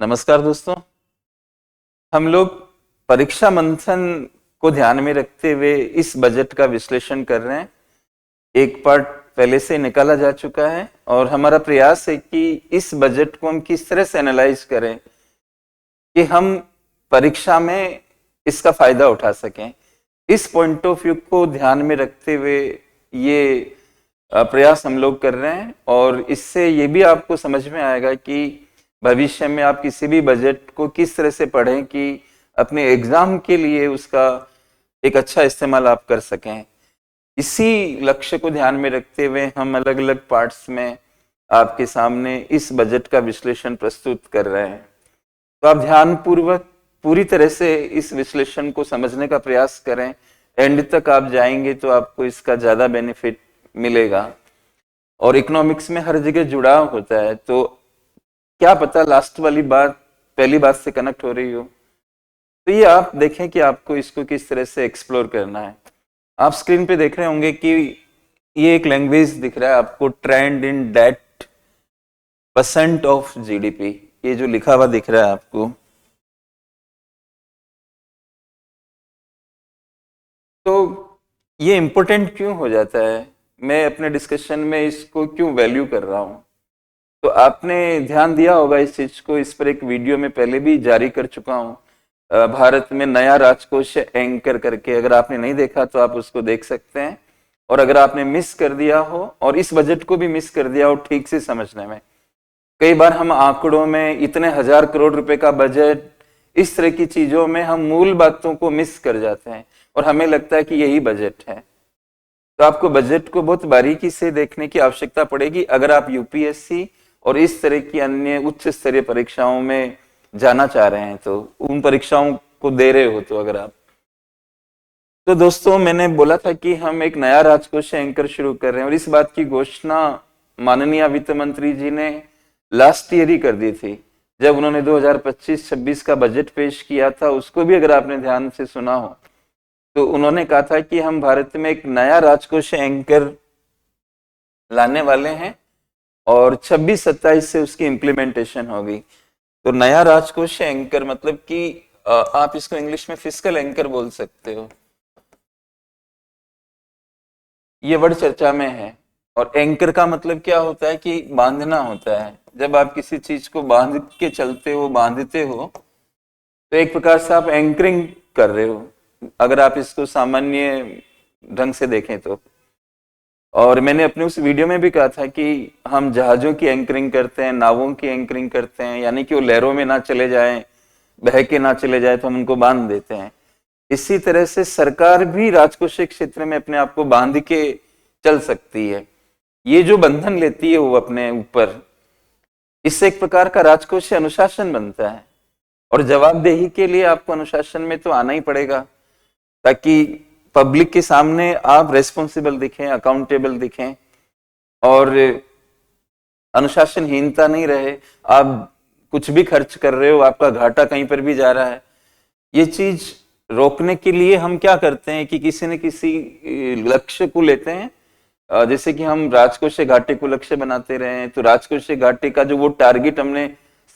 नमस्कार दोस्तों। हम लोग परीक्षा मंथन को ध्यान में रखते हुए इस बजट का विश्लेषण कर रहे हैं। एक पार्ट पहले से निकाला जा चुका है और हमारा प्रयास है कि इस बजट को हम किस तरह से एनालाइज करें कि हम परीक्षा में इसका फायदा उठा सकें। इस पॉइंट ऑफ व्यू को ध्यान में रखते हुए ये प्रयास हम लोग कर रहे हैं और इससे ये भी आपको समझ में आएगा कि भविष्य में आप किसी भी बजट को किस तरह से पढ़ें कि अपने एग्जाम के लिए उसका एक अच्छा इस्तेमाल आप कर सकें। इसी लक्ष्य को ध्यान में रखते हुए हम अलग अलग पार्ट्स में आपके सामने इस बजट का विश्लेषण प्रस्तुत कर रहे हैं। तो आप ध्यानपूर्वक पूरी तरह से इस विश्लेषण को समझने का प्रयास करें। एंड तक आप जाएंगे तो आपको इसका ज्यादा बेनिफिट मिलेगा। और इकोनॉमिक्स में हर जगह जुड़ाव होता है, तो क्या पता लास्ट वाली बात पहली बात से कनेक्ट हो रही हो। तो ये आप देखें कि आपको इसको किस तरह से एक्सप्लोर करना है। आप स्क्रीन पे देख रहे होंगे कि ये एक लैंग्वेज दिख रहा है आपको, trend in debt percent of GDP, ये जो लिखा हुआ दिख रहा है आपको। तो ये इंपॉर्टेंट क्यों हो जाता है, मैं अपने डिस्कशन में इसको क्यों वैल्यू कर रहा हूं। तो आपने ध्यान दिया होगा इस चीज को, इस पर एक वीडियो में पहले भी जारी कर चुका हूं, भारत में नया राजकोष एंकर करके। अगर आपने नहीं देखा तो आप उसको देख सकते हैं। और अगर आपने मिस कर दिया हो और इस बजट को भी मिस कर दिया हो ठीक से समझने में, कई बार हम आंकड़ों में इतने 1000 करोड़ रुपए का बजट, इस तरह की चीजों में हम मूल बातों को मिस कर जाते हैं और हमें लगता है कि यही बजट है। तो आपको बजट को बहुत बारीकी से देखने की आवश्यकता पड़ेगी अगर आप यूपीएससी और इस तरह की अन्य उच्च स्तरीय परीक्षाओं में जाना चाह रहे हैं, तो उन परीक्षाओं को दे रहे हो तो अगर आप। तो दोस्तों, मैंने बोला था कि हम एक नया राजकोष एंकर शुरू कर रहे हैं और इस बात की घोषणा माननीय वित्त मंत्री जी ने लास्ट ईयर ही कर दी थी जब उन्होंने 2025-26 का बजट पेश किया था। उसको भी अगर आपने ध्यान से सुना हो तो उन्होंने कहा था कि हम भारत में एक नया राजकोष एंकर लाने वाले हैं और 26-27 से उसकी इम्प्लीमेंटेशन होगी। तो नया राजकोष एंकर मतलब कि आप इसको इंग्लिश में फिस्कल एंकर बोल सकते हो। ये वर्ड चर्चा में है। और एंकर का मतलब क्या होता है कि बांधना होता है। जब आप किसी चीज को बांध के चलते हो, बांधते हो, तो एक प्रकार से आप एंकरिंग कर रहे हो, अगर आप इसको सामान्य ढंग से देखें तो। और मैंने अपने उस वीडियो में भी कहा था कि हम जहाजों की एंकरिंग करते हैं, नावों की एंकरिंग करते हैं, यानी कि वो लहरों में ना चले जाएं, बह के ना चले जाए तो हम उनको बांध देते हैं। इसी तरह से सरकार भी राजकोषीय क्षेत्र में अपने आप को बांध के चल सकती है। ये जो बंधन लेती है वो अपने ऊपर, इससे एक प्रकार का राजकोषीय अनुशासन बनता है। और जवाबदेही के लिए आपको अनुशासन में तो आना ही पड़ेगा, ताकि पब्लिक के सामने आप रेस्पॉन्सिबल दिखें, अकाउंटेबल दिखें और अनुशासनहीनता नहीं रहे। आप कुछ भी खर्च कर रहे हो, आपका घाटा कहीं पर भी जा रहा है, ये चीज रोकने के लिए हम क्या करते हैं कि किसी न किसी लक्ष्य को लेते हैं। जैसे कि हम राजकोषीय घाटे को लक्ष्य बनाते रहे हैं, तो राजकोषीय घाटे का जो वो टारगेट हमने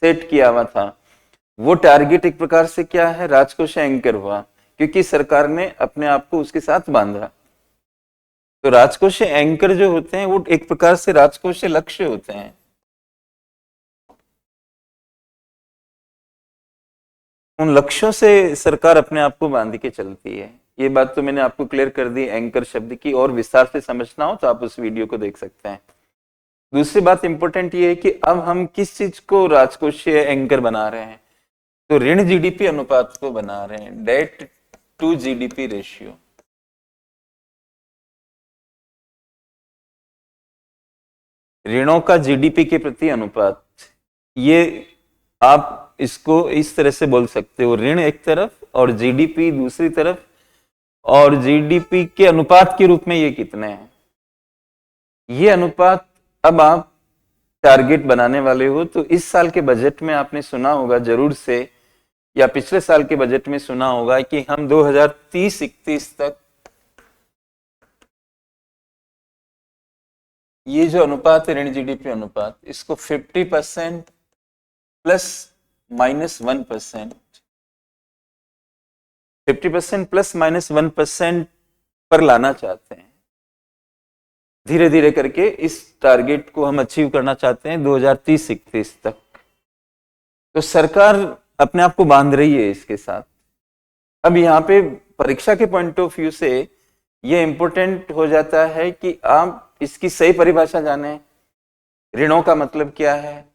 सेट किया हुआ था, वो टारगेट एक प्रकार से क्या है, राजकोषीय एंकर हुआ, क्योंकि सरकार ने अपने आप को उसके साथ बांधा। तो राजकोषीय एंकर जो होते हैं वो एक प्रकार से राजकोषीय लक्ष्य होते हैं। उन लक्ष्यों से सरकार अपने आप को बांध के चलती है। ये बात तो मैंने आपको क्लियर कर दी एंकर शब्द की, और विस्तार से समझना हो तो आप उस वीडियो को देख सकते हैं। दूसरी बात इंपॉर्टेंट ये है कि अब हम किस चीज को राजकोषीय एंकर बना रहे हैं, तो ऋण जीडीपी अनुपात को बना रहे हैं, डेट टू जीडीपी रेशियो। ऋणों का जीडीपी के प्रति अनुपात, ये आप इसको इस तरह से बोल सकते हो, ऋण एक तरफ और जीडीपी दूसरी तरफ, और जीडीपी के अनुपात के रूप में ये कितने हैं, ये अनुपात अब आप टारगेट बनाने वाले हो। तो इस साल के बजट में आपने सुना होगा जरूर से, या पिछले साल के बजट में सुना होगा कि हम 2030-31 तक ये जो अनुपात है ऋण जीडीपी अनुपात, इसको 50% प्लस -1%, 50% प्लस -1% पर लाना चाहते हैं। धीरे धीरे करके इस टारगेट को हम अचीव करना चाहते हैं 2030-31 तक। तो सरकार अपने आप को बांध रही है इसके साथ। अब यहाँ पे परीक्षा के पॉइंट ऑफ व्यू से ये इंपॉर्टेंट हो जाता है कि आप इसकी सही परिभाषा जाने। ऋणों का मतलब क्या है?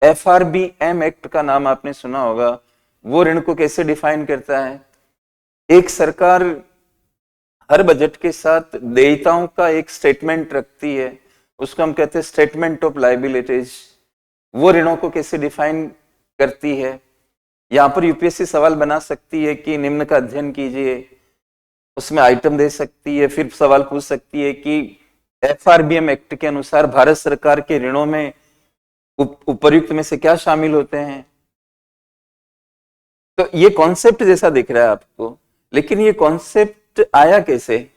FRBM एक्ट का नाम आपने सुना होगा। वो ऋण को कैसे डिफाइन करता है? एक सरकार हर बजट के साथ देयताओं का एक स्टेटमेंट रखती है, उसको हम कहते हैं स्टेटमेंट ऑफ लायबिलिटीज। वो ऋणों को कैसे डिफाइन करती है? यहाँ पर यूपीएससी सवाल बना सकती है कि निम्न का अध्ययन कीजिए, उसमें आइटम दे सकती है, फिर सवाल पूछ सकती है कि FRBM एक्ट के अनुसार भारत सरकार के ऋणों में उपर्युक्त में से क्या शामिल होते हैं। तो ये कॉन्सेप्ट जैसा दिख रहा है आपको, लेकिन ये कॉन्सेप्ट आया कैसे?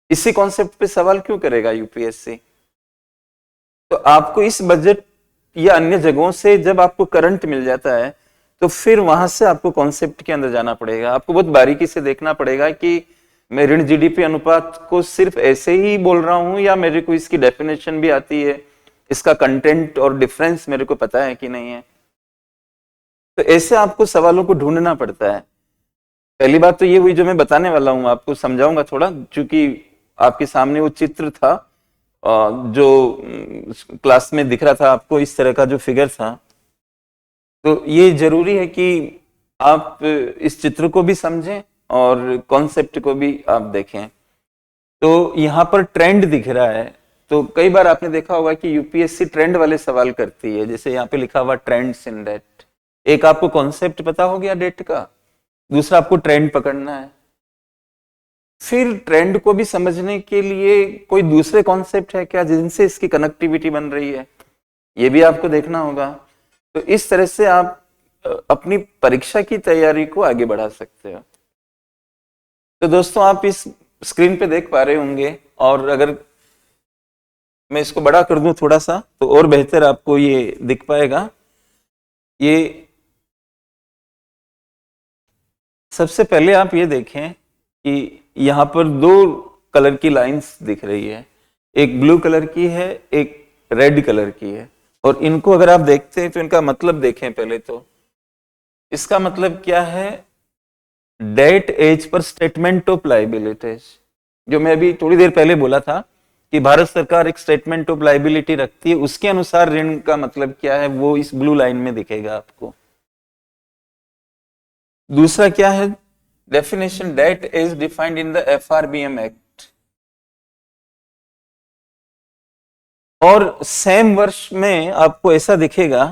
इसी कॉन्सेप्ट पे सवाल क्यों करेगा यूपीएससी? तो आपको इस बजट या अन्य जगहों से जब आपको करंट मिल जाता है तो फिर वहां से आपको कॉन्सेप्ट के अंदर जाना पड़ेगा। आपको बहुत बारीकी से देखना पड़ेगा कि मैं ऋण जीडीपी अनुपात को सिर्फ ऐसे ही बोल रहा हूं या मेरे को इसकी डेफिनेशन भी आती है, इसका कंटेंट और डिफरेंस मेरे को पता है कि नहीं है। तो ऐसे आपको सवालों को ढूंढना पड़ता है। पहली बात तो ये हुई जो मैं बताने वाला हूं, आपको समझाऊंगा थोड़ा, क्योंकि आपके सामने वो चित्र था जो क्लास में दिख रहा था आपको, इस तरह का जो फिगर था। तो ये जरूरी है कि आप इस चित्र को भी समझें और कॉन्सेप्ट को भी आप देखें। तो यहाँ पर ट्रेंड दिख रहा है। तो कई बार आपने देखा होगा कि यूपीएससी ट्रेंड वाले सवाल करती है, जैसे यहाँ पे लिखा हुआ ट्रेंड्स इन डेट। एक आपको कॉन्सेप्ट पता हो गया डेट का, दूसरा आपको ट्रेंड पकड़ना है। फिर ट्रेंड को भी समझने के लिए कोई दूसरे कॉन्सेप्ट है क्या जिनसे इसकी कनेक्टिविटी बन रही है, ये भी आपको देखना होगा। तो इस तरह से आप अपनी परीक्षा की तैयारी को आगे बढ़ा सकते हो। तो दोस्तों आप इस स्क्रीन पे देख पा रहे होंगे, और अगर मैं इसको बड़ा कर दूं थोड़ा सा तो और बेहतर आपको ये दिख पाएगा। ये सबसे पहले आप ये देखें कि यहाँ पर दो कलर की लाइंस दिख रही है, एक ब्लू कलर की है, एक रेड कलर की है। और इनको अगर आप देखते हैं तो इनका मतलब देखें पहले तो। इसका मतलब क्या है? Debt as per statement of liabilities, जो मैं अभी थोड़ी देर पहले बोला था कि भारत सरकार एक स्टेटमेंट ऑफ लायबिलिटी रखती है, उसके अनुसार ऋण का मतलब क्या है वो इस ब्लू लाइन में दिखेगा आपको। दूसरा क्या है? Definition debt is defined in the FRBM act. और सेम वर्ष में आपको ऐसा दिखेगा,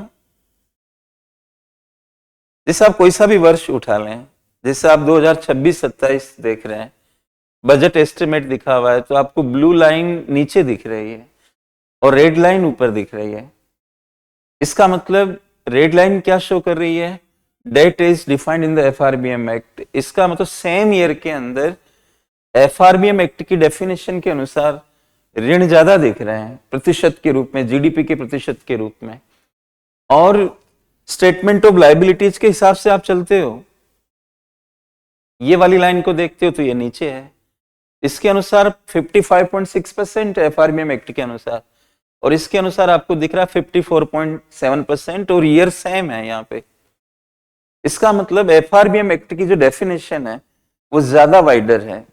जैसे आप कोई सा भी वर्ष उठा लें, जैसे आप 2026-27 देख रहे हैं, बजट एस्टिमेट दिखा हुआ है, तो आपको ब्लू लाइन नीचे दिख रही है और रेड लाइन ऊपर दिख रही है। इसका मतलब रेड लाइन क्या शो कर रही है? Debt is defined in the FRBM act. इसका मतलब सेम ईयर के अंदर FRBM एक्ट की डेफिनेशन के अनुसार ऋण ज्यादा दिख रहे हैं प्रतिशत के रूप में, जीडीपी के प्रतिशत के रूप में। और स्टेटमेंट ऑफ लायबिलिटीज के हिसाब से आप चलते हो, ये वाली लाइन को देखते हो तो ये नीचे है। इसके अनुसार 55.6% FRBM एक्ट के अनुसार, और इसके अनुसार आपको दिख रहा है 54.7%, और ईयर सेम है यहाँ पे। इसका मतलब FRBM एक्ट की जो डेफिनेशन है वो ज्यादा वाइडर है,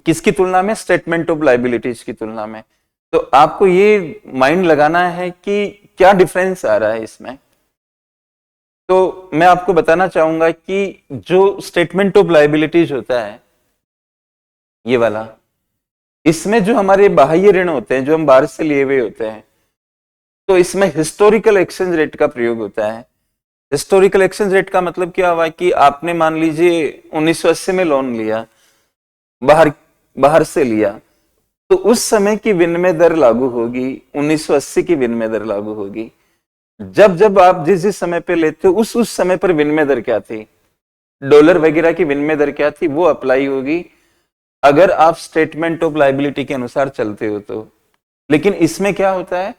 किसकी तुलना में? स्टेटमेंट ऑफ लायबिलिटीज की तुलना में। तो आपको ये माइंड लगाना है कि क्या डिफरेंस आ रहा है इसमें। तो मैं आपको बताना चाहूंगा कि जो स्टेटमेंट ऑफ लायबिलिटीज होता है ये वाला, इसमें जो हमारे बाह्य ऋण होते हैं, जो हम बाहर से लिए हुए होते हैं, तो इसमें हिस्टोरिकल एक्सचेंज रेट का प्रयोग होता है। हिस्टोरिकल एक्सचेंज रेट का मतलब क्या हुआ कि आपने मान लीजिए 1980 में लोन लिया, बाहर से लिया, तो उस समय की विनिमय दर लागू होगी, 1980 की विनिमय दर लागू होगी। जब आप जिस समय पे लेते हो उस समय पर विनिमय दर क्या थी, डॉलर वगैरह की विनिमय दर क्या थी, वो अप्लाई होगी अगर आप स्टेटमेंट ऑफ लायबिलिटी के अनुसार चलते हो तो। लेकिन इसमें क्या होता है,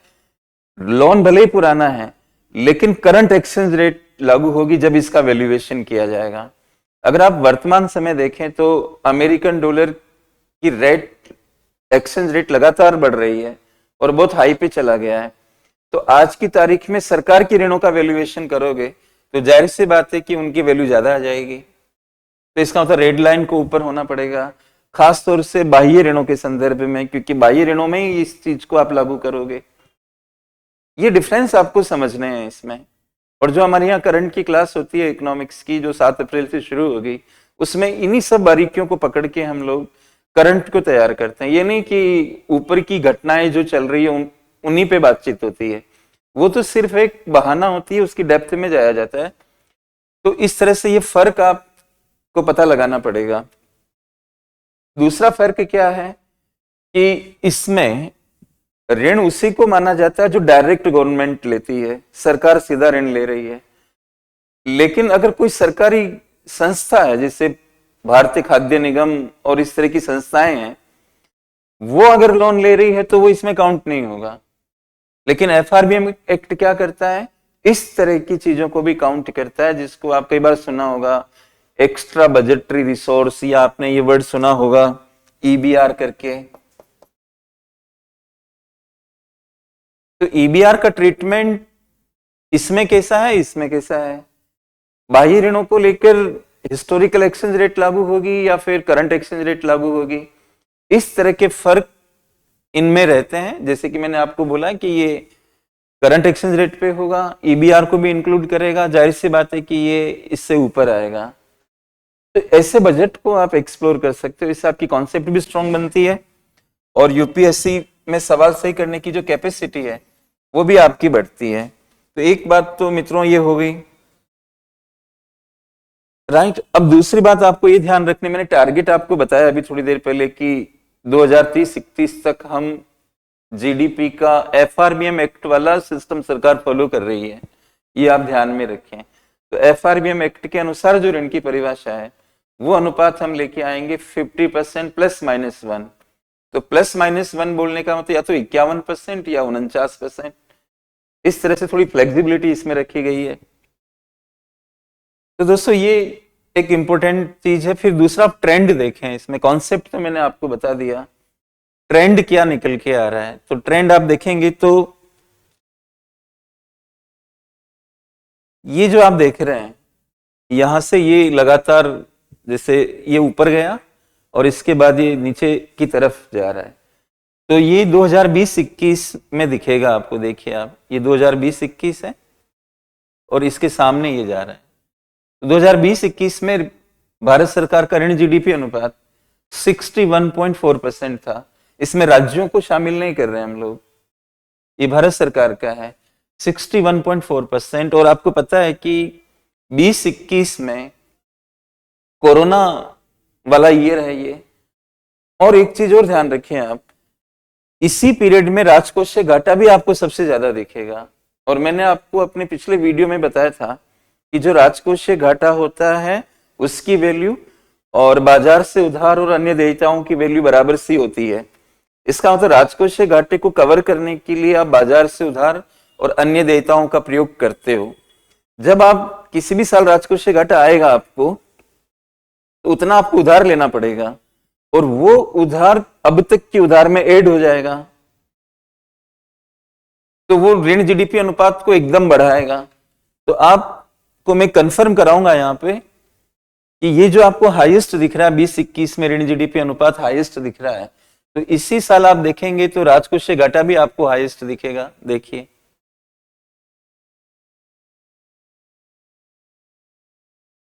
लोन भले ही पुराना है लेकिन करंट एक्सचेंज रेट लागू होगी जब इसका वैल्यूएशन किया जाएगा। अगर आप वर्तमान समय देखें तो अमेरिकन डॉलर की एक्सचेंज रेट लगातार बढ़ रही है और बहुत हाई पे चला गया है। तो आज की तारीख में सरकार के ऋणों का वैल्यूएशन करोगे तो जाहिर सी बात है कि उनकी वैल्यू ज्यादा आ जाएगी। तो इसका मतलब रेड लाइन को ऊपर होना पड़ेगा, खास तौर से बाह्य ऋणों के संदर्भ में, क्योंकि बाह्य ऋणों में ही इस चीज को आप लागू करोगे। ये डिफरेंस आपको समझने हैं इसमें। और जो हमारे यहाँ करंट की क्लास होती है इकोनॉमिक्स की, जो 7 अप्रैल से शुरू होगी, उसमें इन्हीं सब बारीकियों को पकड़ के हम लोग करंट को तैयार करते हैं। ये नहीं कि ऊपर की घटनाएं जो चल रही है उन्हीं पे बातचीत होती है, वो तो सिर्फ एक बहाना होती है, उसकी डेप्थ में जाया जाता है। तो इस तरह से ये फर्क आपको पता लगाना पड़ेगा। दूसरा फर्क क्या है कि इसमें ऋण उसी को माना जाता है जो डायरेक्ट गवर्नमेंट लेती है, सरकार सीधा ऋण ले रही है। लेकिन अगर कोई सरकारी संस्था है, जैसे भारतीय खाद्य निगम और इस तरह की संस्थाएं हैं, वो अगर लोन ले रही है तो वो इसमें काउंट नहीं होगा। लेकिन एफआरबीएम एक्ट क्या करता है, इस तरह की चीजों को भी काउंट करता है, जिसको आप कई बार सुना होगा एक्स्ट्रा बजटरी रिसोर्स, या आपने ये वर्ड सुना होगा ईबीआर करके। तो ईबीआर का ट्रीटमेंट इसमें कैसा है, इसमें कैसा है? बाह्य ऋणों को लेकर हिस्टोरिकल एक्सचेंज रेट लागू होगी या फिर करंट एक्सचेंज रेट लागू होगी, इस तरह के फर्क इनमें रहते हैं। जैसे कि मैंने आपको बोला कि ये करंट एक्सचेंज रेट पे होगा, ईबीआर को भी इंक्लूड करेगा, जाहिर सी बात है कि ये इससे ऊपर आएगा। तो ऐसे बजट को आप एक्सप्लोर कर सकते हो, इससे आपकी कॉन्सेप्ट भी स्ट्रांग बनती है और यूपीएससी में सवाल सही करने की जो कैपेसिटी है वो भी आपकी बढ़ती है। तो एक बात तो मित्रों ये हो गई, राइट। अब दूसरी बात आपको ये ध्यान रखने, मैंने टारगेट आपको बताया अभी थोड़ी देर पहले कि 2030-31 तक हम जीडीपी का एफआरबीएम एक्ट वाला सिस्टम सरकार फॉलो कर रही है, ये आप ध्यान में रखें। तो एफआरबीएम एक्ट के अनुसार जो ऋण की परिभाषा है वो अनुपात हम लेके आएंगे 50% +-1। तो +-1 बोलने का मतलब या तो 51% या 49%, इस तरह से थोड़ी फ्लेक्सिबिलिटी इसमें रखी गई है। तो दोस्तों ये एक इंपॉर्टेंट चीज है। फिर दूसरा आप ट्रेंड देखें, इसमें कॉन्सेप्ट तो मैंने आपको बता दिया, ट्रेंड क्या निकल के आ रहा है। तो ट्रेंड आप देखेंगे तो ये जो आप देख रहे हैं, यहां से ये लगातार जैसे ये ऊपर गया और इसके बाद ये नीचे की तरफ जा रहा है। तो ये 2020-21 में दिखेगा आपको, देखिए आप, ये 2020-21 है और इसके सामने ये जा रहा है। 2020-21 में भारत सरकार का ऋण जीडीपी अनुपात 61.4% था। इसमें राज्यों को शामिल नहीं कर रहे हम लोग, ये भारत सरकार का है 61.4%। और आपको पता है कि 2021 में कोरोना वाला ईयर है ये। और एक चीज और ध्यान रखें आप, इसी पीरियड में राजकोषीय घाटा भी आपको सबसे ज्यादा दिखेगा। और मैंने आपको अपने पिछले वीडियो में बताया था कि जो राजकोषीय घाटा होता है उसकी वैल्यू और बाजार से उधार और अन्य देयताओं की वैल्यू बराबर सी होती है। इसका मतलब राजकोषीय घाटे को कवर करने के लिए आप बाजार से उधार और अन्य देयताओं का प्रयोग करते हो। जब आप किसी भी साल राजकोषीय घाटा आएगा आपको, तो उतना आपको उधार लेना पड़ेगा और वो उधार अब तक के उधार में ऐड हो जाएगा, तो वो ऋण जीडीपी अनुपात को एकदम बढ़ाएगा। तो आपको मैं कंफर्म कराऊंगा यहाँ पे कि ये जो आपको हाईएस्ट दिख रहा है 20-21 में ऋण जीडीपी अनुपात हाईएस्ट दिख रहा है, तो इसी साल आप देखेंगे तो राजकोषीय घाटा भी आपको हाईएस्ट दिखेगा। देखिए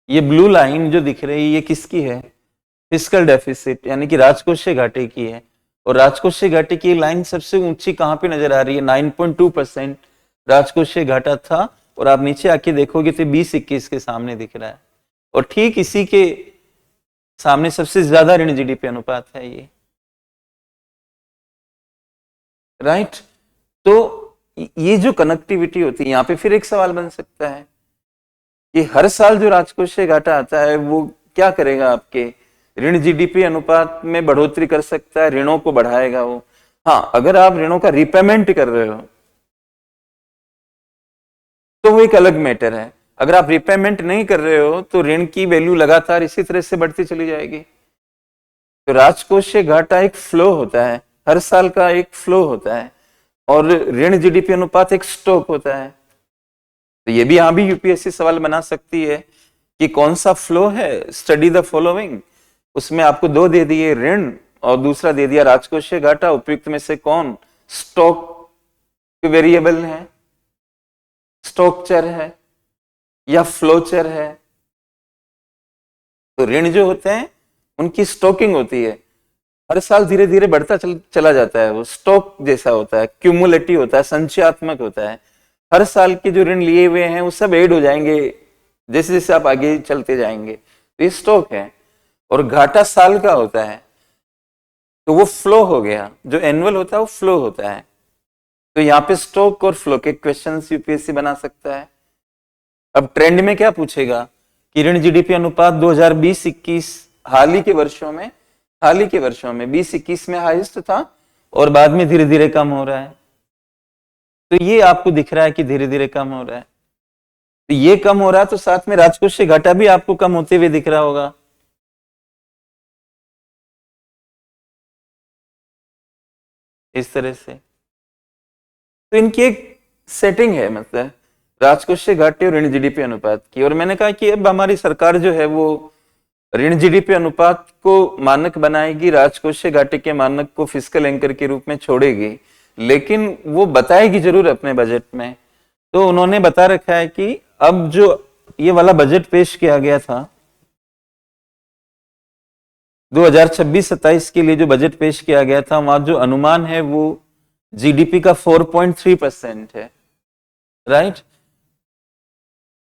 ये ब्लू लाइन जो दिख रही है ये किसकी है, फिस्कल डेफिसिट यानी कि राजकोषीय घाटे की है। और राजकोषीय घाटे की लाइन सबसे ऊंची कहां पे नजर आ रही है, 9.2% राजकोषीय घाटा था। और आप नीचे आके देखोगे तो 20-21 के सामने दिख रहा है और ठीक इसी के सामने सबसे ज्यादा ऋण जीडीपी अनुपात है ये, राइट। तो ये जो कनेक्टिविटी होती है, यहाँ पे फिर एक सवाल बन सकता है कि हर साल जो राजकोषीय घाटा आता है वो क्या करेगा, आपके ऋण जीडीपी अनुपात में बढ़ोतरी कर सकता है, ऋणों को बढ़ाएगा वो। हाँ, अगर आप ऋणों का रिपेमेंट कर रहे हो तो वो एक अलग मैटर है। अगर आप रिपेमेंट नहीं कर रहे हो तो ऋण की वैल्यू लगातार इसी तरह से बढ़ती चली जाएगी। तो राजकोषीय घाटा एक फ्लो होता है, हर साल का एक फ्लो होता है, और ऋण जीडीपी अनुपात एक स्टॉक होता है। तो ये भी यहां भी यूपीएससी सवाल बना सकती है कि कौन सा फ्लो है, स्टडी द फॉलोइंग। उसमें आपको दो दे दिए, ऋण और दूसरा दे दिया राजकोषीय घाटा, उपयुक्त में से कौन स्टॉक वेरिएबल है, स्टॉक चर है या फ्लो चर है। तो ऋण जो होते हैं उनकी स्टॉकिंग होती है, हर साल धीरे धीरे बढ़ता चला जाता है, वो स्टॉक जैसा होता है, क्यूमुलेटिव होता है, संचयात्मक होता है। हर साल के जो ऋण लिए हुए हैं वो सब ऐड हो जाएंगे जैसे जैसे आप आगे चलते जाएंगे, तो ये स्टॉक है। और घाटा साल का होता है, तो वो फ्लो हो गया, जो एनुअल होता है वो फ्लो होता है। तो यहाँ पे स्टॉक और फ्लो के क्वेश्चंस यूपीएससी बना सकता है। अब ट्रेंड में क्या पूछेगा कि ऋण जीडीपी अनुपात 2020-21 हाल ही के वर्षों में 20-21 में हाईएस्ट था और बाद में धीरे धीरे कम हो रहा है। तो ये आपको दिख रहा है कि धीरे धीरे कम हो रहा है। तो ये कम हो रहा है तो साथ में राजकोषीय घाटा भी आपको कम होते हुए दिख रहा होगा। इस तरह से तो इनकी एक सेटिंग है, मतलब राजकोषीय घाटे और ऋण जीडीपी अनुपात की। और मैंने कहा कि अब हमारी सरकार जो है वो ऋण जीडीपी अनुपात को मानक बनाएगी, राजकोषीय घाटे के मानक को फिस्कल एंकर के रूप में छोड़ेगी, लेकिन वो बताएगी जरूर अपने बजट में। तो उन्होंने बता रखा है कि अब जो ये वाला बजट पेश किया गया था 2026-27 के लिए, जो बजट पेश किया गया था, वहां जो अनुमान है वो जीडीपी का 4.3% है, राइट।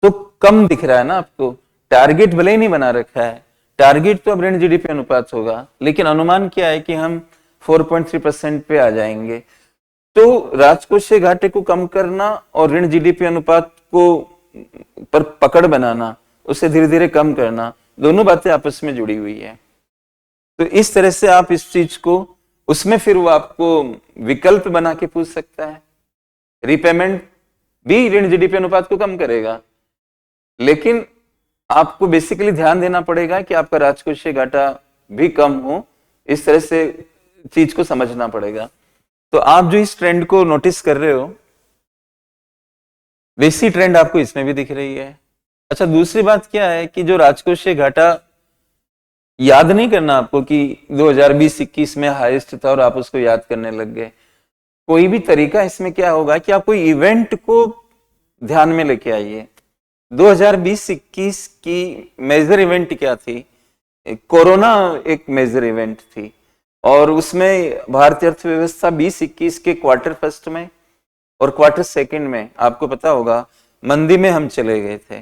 तो कम दिख रहा है ना आपको, टारगेट भले ही नहीं बना रखा है, टारगेट तो अब ऋण जीडीपी अनुपात होगा, लेकिन अनुमान क्या है कि हम 4.3% पे आ जाएंगे। तो राजकोषीय घाटे को कम करना और ऋण जीडीपी अनुपात को पर पकड़ बनाना, उसे धीरे धीरे कम करना, दोनों बातें आपस में जुड़ी हुई है। तो इस तरह से आप इस चीज को, उसमें फिर वो आपको विकल्प बना के पूछ सकता है। रीपेमेंट भी ऋण जीडीपी अनुपात को कम करेगा, लेकिन आपको बेसिकली ध्यान देना पड़ेगा कि आपका राजकोषीय घाटा भी कम हो, इस तरह से चीज को समझना पड़ेगा। तो आप जो इस ट्रेंड को नोटिस कर रहे हो, वैसी ट्रेंड आपको इसमें भी दिख रही है। अच्छा, दूसरी बात क्या है कि जो राजकोषीय घाटा, याद नहीं करना आपको कि 2020-21 में हाईएस्ट था और आप उसको याद करने लग गए। कोई भी तरीका इसमें क्या होगा कि आप कोई इवेंट को ध्यान में लेके आइए। 2020-21 की मेजर इवेंट क्या थी? कोरोना एक मेजर इवेंट थी, और उसमें भारतीय अर्थव्यवस्था 20-21 के क्वार्टर फर्स्ट में और क्वार्टर सेकंड में, आपको पता होगा, मंदी में हम चले गए थे।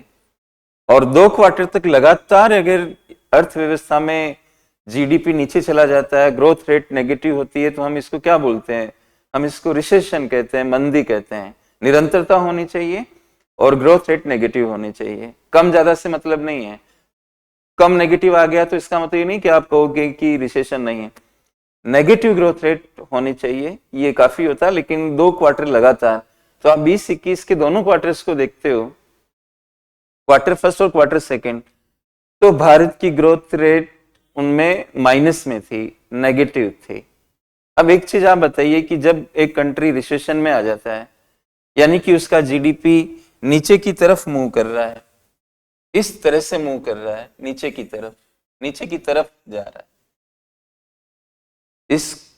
और 2 क्वार्टर तक लगातार अगर अर्थव्यवस्था में जीडीपी नीचे चला जाता है, ग्रोथ रेट नेगेटिव होती है, तो हम इसको क्या बोलते हैं? हम इसको रिसेशन कहते हैं, मंदी कहते हैं। निरंतरता होनी चाहिए और ग्रोथ रेट नेगेटिव होनी चाहिए। कम ज्यादा से मतलब नहीं है, कम नेगेटिव आ गया तो इसका मतलब ये नहीं कि आप कहोगे कि रिसेशन नहीं है। नेगेटिव ग्रोथ रेट होनी चाहिए, ये काफी होता है, लेकिन 2 क्वार्टर लगातार। तो आप 20-21 के दोनों क्वार्टर्स को देखते हो, क्वार्टर फर्स्ट और क्वार्टर सेकंड, तो भारत की ग्रोथ रेट उनमें माइनस में थी, नेगेटिव थी। अब एक चीज आप बताइए कि जब एक कंट्री रिसेशन में आ जाता है, यानी कि उसका जीडीपी नीचे की तरफ मूव कर रहा है, इस तरह से मूव कर रहा है, नीचे की तरफ जा रहा है,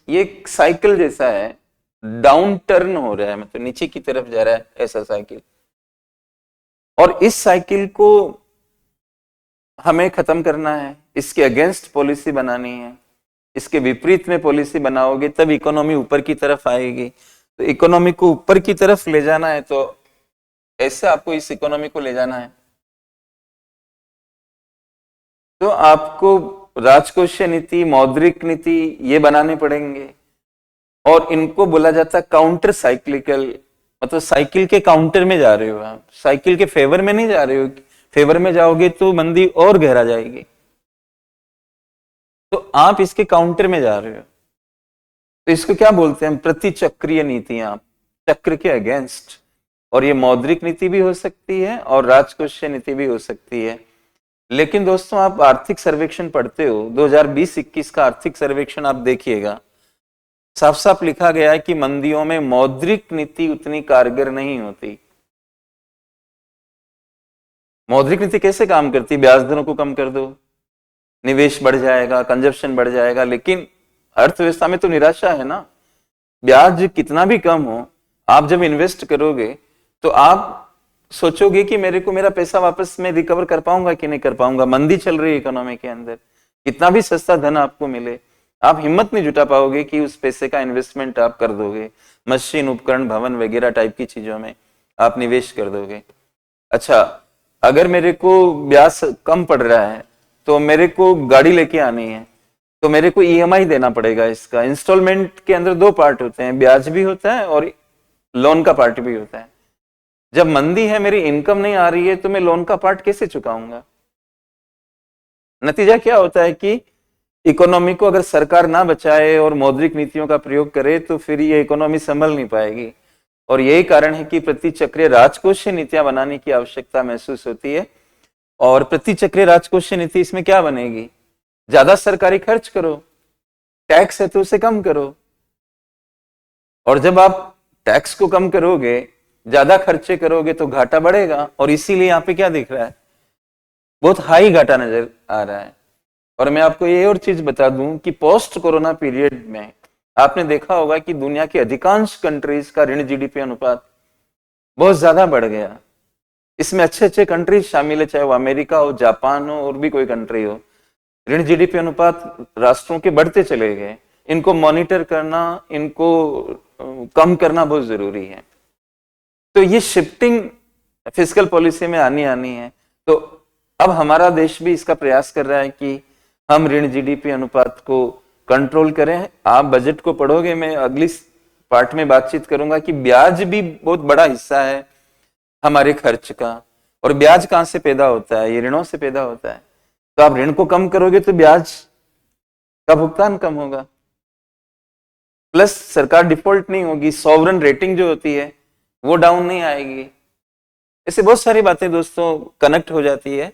ये साइकिल जैसा है, डाउन टर्न हो रहा है, मतलब नीचे की तरफ जा रहा है, ऐसा साइकिल। और इस साइकिल को हमें खत्म करना है, इसके अगेंस्ट पॉलिसी बनानी है, इसके विपरीत में पॉलिसी बनाओगे तब इकोनॉमी ऊपर की तरफ आएगी। तो इकोनॉमी को ऊपर की तरफ ले जाना है, तो ऐसे आपको इस इकोनॉमी को ले जाना है, तो आपको राजकोषीय नीति, मौद्रिक नीति ये बनाने पड़ेंगे। और इनको बोला जाता है काउंटर साइक्लिकल, मतलब साइकिल के काउंटर में जा रहे हो आप, साइकिल के फेवर में नहीं जा रहे हो। फेवर में जाओगे तो मंदी और गहरा जाएगी, तो आप इसके काउंटर में जा रहे हो। तो इसको क्या बोलते हैं? प्रतिचक्रीय नीतियां, चक्र के अगेंस्ट। और ये मौद्रिक नीति भी हो सकती है और राजकोषीय नीति भी हो सकती है। लेकिन दोस्तों, आप आर्थिक सर्वेक्षण पढ़ते हो, 2020-21 का आर्थिक सर्वेक्षण आप देखिएगा, साफ साफ लिखा गया है कि मंदियों में मौद्रिक नीति उतनी कारगर नहीं होती। मौद्रिक नीति कैसे काम करती? ब्याज दरों को कम कर दो, निवेश बढ़ जाएगा, कंजप्शन बढ़ जाएगा, लेकिन अर्थव्यवस्था में तो निराशा है ना। ब्याज कितना भी कम हो, आप जब इन्वेस्ट करोगे तो आप सोचोगे कि मेरे को मेरा पैसा वापस में रिकवर कर पाऊंगा कि नहीं कर पाऊंगा। मंदी चल रही है इकोनॉमी के अंदर, कितना भी सस्ता धन आपको मिले, आप हिम्मत नहीं जुटा पाओगे कि उस पैसे का इन्वेस्टमेंट आप कर दोगे, मशीन, उपकरण, भवन वगैरह टाइप की चीजों में आप निवेश कर दोगे। अच्छा, अगर मेरे को ब्याज कम पड़ रहा है तो मेरे को गाड़ी लेके आनी है, तो मेरे को ईएमआई देना पड़ेगा। इसका इंस्टॉलमेंट के अंदर दो पार्ट होते हैं, ब्याज भी होता है और लोन का पार्ट भी होता है। जब मंदी है, मेरी इनकम नहीं आ रही है, तो मैं लोन का पार्ट कैसे चुकाऊंगा? नतीजा क्या होता है कि इकोनॉमी को अगर सरकार ना बचाए और मौद्रिक नीतियों का प्रयोग करे तो फिर ये इकोनॉमी संभल नहीं पाएगी। और यही कारण है कि प्रतिचक्रीय राजकोषीय नीतियां बनाने की आवश्यकता महसूस होती है। और प्रतिचक्रीय राजकोषीय नीति इसमें क्या बनेगी? ज्यादा सरकारी खर्च करो, टैक्स है तो उसे कम करो। और जब आप टैक्स को कम करोगे, ज्यादा खर्चे करोगे तो घाटा बढ़ेगा। और इसीलिए यहाँ पे क्या दिख रहा है? बहुत हाई घाटा नजर आ रहा है। और मैं आपको ये और चीज बता दूं कि पोस्ट कोरोना पीरियड में आपने देखा होगा कि दुनिया की अधिकांश कंट्रीज का ऋण जीडीपी अनुपात बहुत ज्यादा बढ़ गया। इसमें अच्छे अच्छे कंट्रीज शामिल है, चाहे वो अमेरिका हो, जापान हो और भी कोई कंट्री हो। ऋण जीडीपी अनुपात राष्ट्रों के बढ़ते चले गए। इनको मॉनिटर करना, इनको कम करना बहुत जरूरी है। तो ये शिफ्टिंग फिस्कल पॉलिसी में आनी है। तो अब हमारा देश भी इसका प्रयास कर रहा है कि हम ऋण जीडीपी अनुपात को कंट्रोल करें। आप बजट को पढ़ोगे, मैं अगली पार्ट में बातचीत करूंगा कि ब्याज भी बहुत बड़ा हिस्सा है हमारे खर्च का। और ब्याज कहां से पैदा होता है? ये ऋणों से पैदा होता है। तो आप ऋण को कम करोगे तो ब्याज का भुगतान कम होगा, प्लस सरकार डिफॉल्ट नहीं होगी, सॉवरन रेटिंग जो होती है वो डाउन नहीं आएगी। ऐसे बहुत सारी बातें दोस्तों कनेक्ट हो जाती है।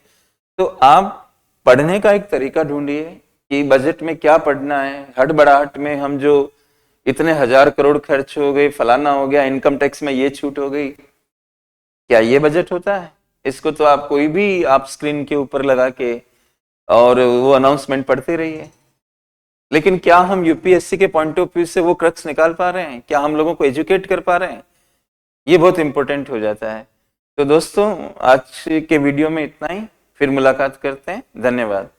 तो आप पढ़ने का एक तरीका ढूंढिए कि बजट में क्या पढ़ना है। हड़बड़ाहट में हम जो इतने 1000 करोड़ खर्च हो गए, फलाना हो गया, इनकम टैक्स में ये छूट हो गई, क्या ये बजट होता है? इसको तो आप कोई भी आप स्क्रीन के ऊपर लगा के और वो अनाउंसमेंट पढ़ते रहिए। लेकिन क्या हम यूपीएससी के पॉइंट ऑफ व्यू से वो क्रक्स निकाल पा रहे हैं? क्या हम लोगों को एजुकेट कर पा रहे हैं? ये बहुत इंपॉर्टेंट हो जाता है। तो दोस्तों, आज के वीडियो में इतना ही, फिर मुलाकात करते हैं। धन्यवाद।